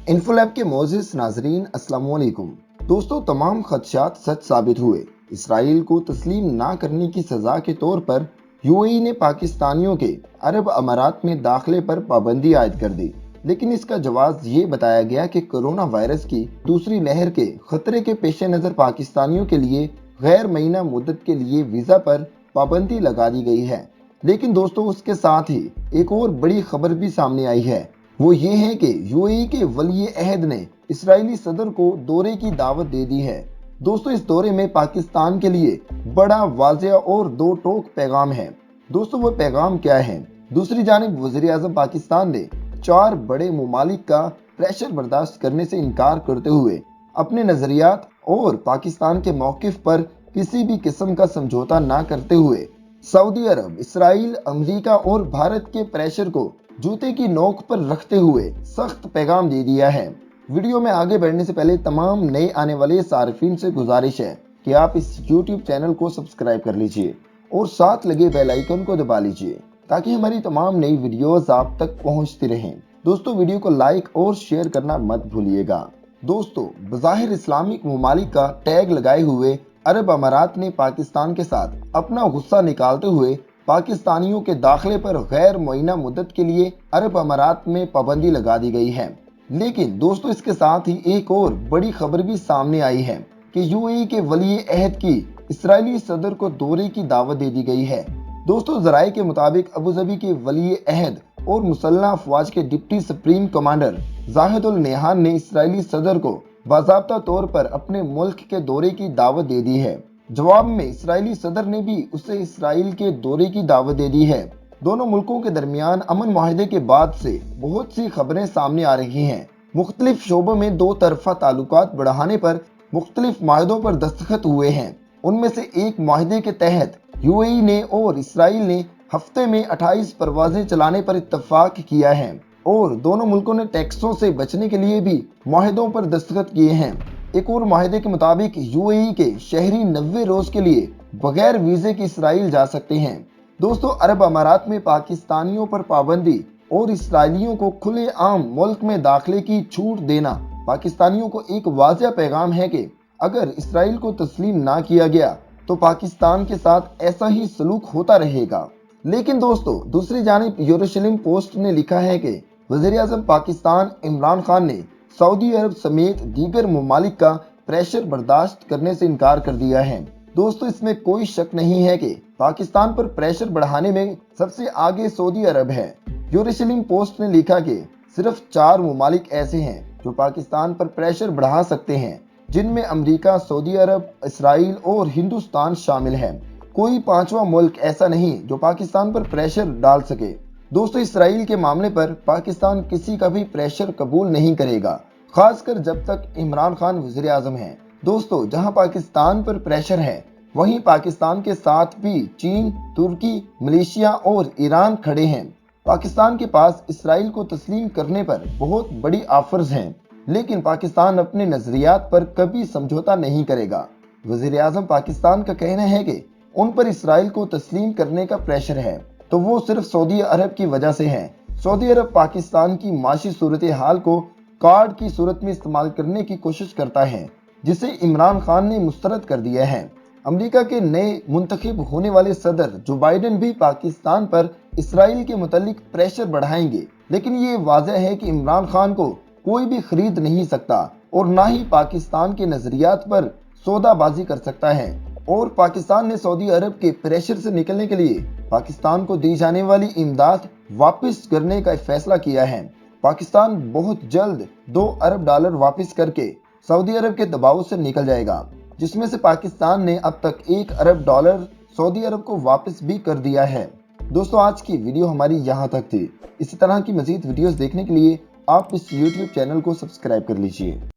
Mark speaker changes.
Speaker 1: इन्फोलैब के मोअज़्ज़िज़ नाज़रीन अस्सलाम वालेकुम। दोस्तों, तमाम खदशात सच साबित हुए। इसराइल को तस्लीम ना करने की सज़ा के तौर पर यूएई ने पाकिस्तानियों के अरब अमारात में दाखिले पर पाबंदी आयद कर दी, लेकिन इसका जवाब ये बताया गया कि कोरोना वायरस की दूसरी लहर के खतरे के पेश नज़र पाकिस्तानियों के लिए गैर महीना मुद्दत के लिए वीज़ा पर पाबंदी लगा दी गई है। लेकिन दोस्तों, उसके साथ ही एक और बड़ी खबर भी सामने आई है। वो ये है कि यूएई के वली अहद ने इस्राएली सदर को दौरे की दावत दे दी है। दोस्तों, इस दौरे में पाकिस्तान के लिए बड़ा वाज़ेह और दो टोक पैगाम है। दोस्तों, वो पैगाम क्या है? दूसरी जानिब वज़ीर आज़म पाकिस्तान ने 4 बड़े ममालिक का प्रेशर बर्दाश्त करने से इनकार करते हुए अपने नज़रियात और पाकिस्तान के मौक़िफ़ पर किसी भी किस्म का समझौता ना करते हुए सऊदी अरब, इसराइल, अमेरिका और भारत के प्रेशर को जूते की नोक पर रखते हुए सख्त पैगाम दे दिया है। वीडियो में आगे बढ़ने से पहले तमाम नए आने वाले सार्फिन से गुजारिश है कि आप इस YouTube चैनल को सब्सक्राइब कर लीजिए और साथ लगे बेल आइकन को दबा लीजिए ताकि हमारी तमाम नई वीडियोस आप तक पहुंचती रहें। दोस्तों, वीडियो को लाइक और शेयर करना मत भूलिएगा। दोस्तों, बज़ाहिर इस्लामिक ममालिक का टैग लगाए हुए अरब अमारात ने पाकिस्तान के साथ अपना गुस्सा निकालते हुए पाकिस्तानियों के दाखिले पर गैर मुअय्यना मुद्दत के लिए अरब अमारात में पाबंदी लगा दी गई है। लेकिन दोस्तों, इसके साथ ही एक और बड़ी खबर भी सामने आई है कि यूएई के वली अहद की इस्राएली सदर को दौरे की दावत दे दी गई है। दोस्तों, ज़राए के मुताबिक अबू धाबी के वली अहद और मुसल्लह अफवाज के डिप्टी सुप्रीम कमांडर जाहिद उल नहान ने इस्राएली सदर को बाज़ाब्ता तौर पर अपने मुल्क के दौरे की दावत दे दी है। जवाब में इस्राएली सदर ने भी उसे इसराइल के दौरे की दावत दे दी है। दोनों मुल्कों के दरमियान अमन माहिदे के बाद से बहुत सी खबरें सामने आ रही हैं। मुख्तलिफ शोबों में दो तरफा ताल्लुकात बढ़ाने पर मुख्तलिफ माहिदों पर दस्तखत हुए हैं। उनमें से एक माहिदे के तहत यूएई ने और इसराइल ने हफ्ते में 28 परवाजें चलाने पर इत्तफाक किया है और दोनों मुल्कों ने टैक्सों से बचने के लिए भी माहिदों पर दस्तखत किए हैं। एक और माहिदे के मुताबिक यूएई के शहरी 90 रोज के लिए बगैर वीजे के इसराइल जा सकते हैं। दोस्तों, अरब अमारात में पाकिस्तानियों पर पाबंदी और इसराइलियों को खुले आम मुल्क में दाखिले की छूट देना पाकिस्तानियों को एक वाज़ेह पैगाम है कि अगर इसराइल को तस्लीम ना किया गया तो पाकिस्तान के साथ ऐसा ही सलूक होता रहेगा। लेकिन दोस्तों, दूसरी जानिब यरूशलेम पोस्ट ने लिखा है कि वज़ीर आज़म पाकिस्तान इमरान खान ने सऊदी अरब समेत दीगर ममालिक का प्रेशर बर्दाश्त करने से इनकार कर दिया है। दोस्तों, इसमें कोई शक नहीं है कि पाकिस्तान पर प्रेशर बढ़ाने में सबसे आगे सऊदी अरब है। यरूशलेम पोस्ट ने लिखा कि सिर्फ 4 ममालिक ऐसे हैं जो पाकिस्तान पर प्रेशर बढ़ा सकते हैं, जिनमें अमेरिका, सऊदी अरब, इसराइल और हिंदुस्तान शामिल है। कोई 5वां मुल्क ऐसा नहीं जो पाकिस्तान पर प्रेशर डाल सके। दोस्तों, इसराइल के मामले पर पाकिस्तान किसी का भी प्रेशर कबूल नहीं करेगा, खासकर जब तक इमरान खान वज़ीर आज़म हैं। दोस्तों, जहां पाकिस्तान पर प्रेशर है, वहीं पाकिस्तान के साथ भी चीन, तुर्की, मलेशिया और ईरान खड़े हैं। पाकिस्तान के पास इसराइल को तस्लीम करने पर बहुत बड़ी ऑफर्स हैं, लेकिन पाकिस्तान अपने नजरियात पर कभी समझौता नहीं करेगा। वज़ीर आज़म पाकिस्तान का कहना है कि उन पर इसराइल को तस्लीम करने का प्रेशर है तो वो सिर्फ सऊदी अरब की वजह से है। सऊदी अरब पाकिस्तान की माशी सूरत हाल को कार्ड की सूरत में इस्तेमाल करने की कोशिश करता है, जिसे इमरान खान ने मुस्तरद कर दिया है। अमेरिका के नए मुंतखब होने वाले सदर जो बाइडेन भी पाकिस्तान पर इसराइल के मुतालिक प्रेशर बढ़ाएंगे, लेकिन ये वाज़ेह है कि इमरान खान को कोई भी खरीद नहीं सकता और ना ही पाकिस्तान के नजरियात पर सौदाबाजी कर सकता है। और पाकिस्तान ने सऊदी अरब के प्रेशर से निकलने के लिए पाकिस्तान को दी जाने वाली इमदाद वापस करने का फैसला किया है। पाकिस्तान बहुत जल्द $2 अरब वापस करके सऊदी अरब के दबाव से निकल जाएगा, जिसमें से पाकिस्तान ने अब तक $1 अरब सऊदी अरब को वापस भी कर दिया है। दोस्तों, आज की वीडियो हमारी यहाँ तक थी। इसी तरह की मजीद वीडियोस देखने के लिए आप इस YouTube चैनल को सब्सक्राइब कर लीजिए।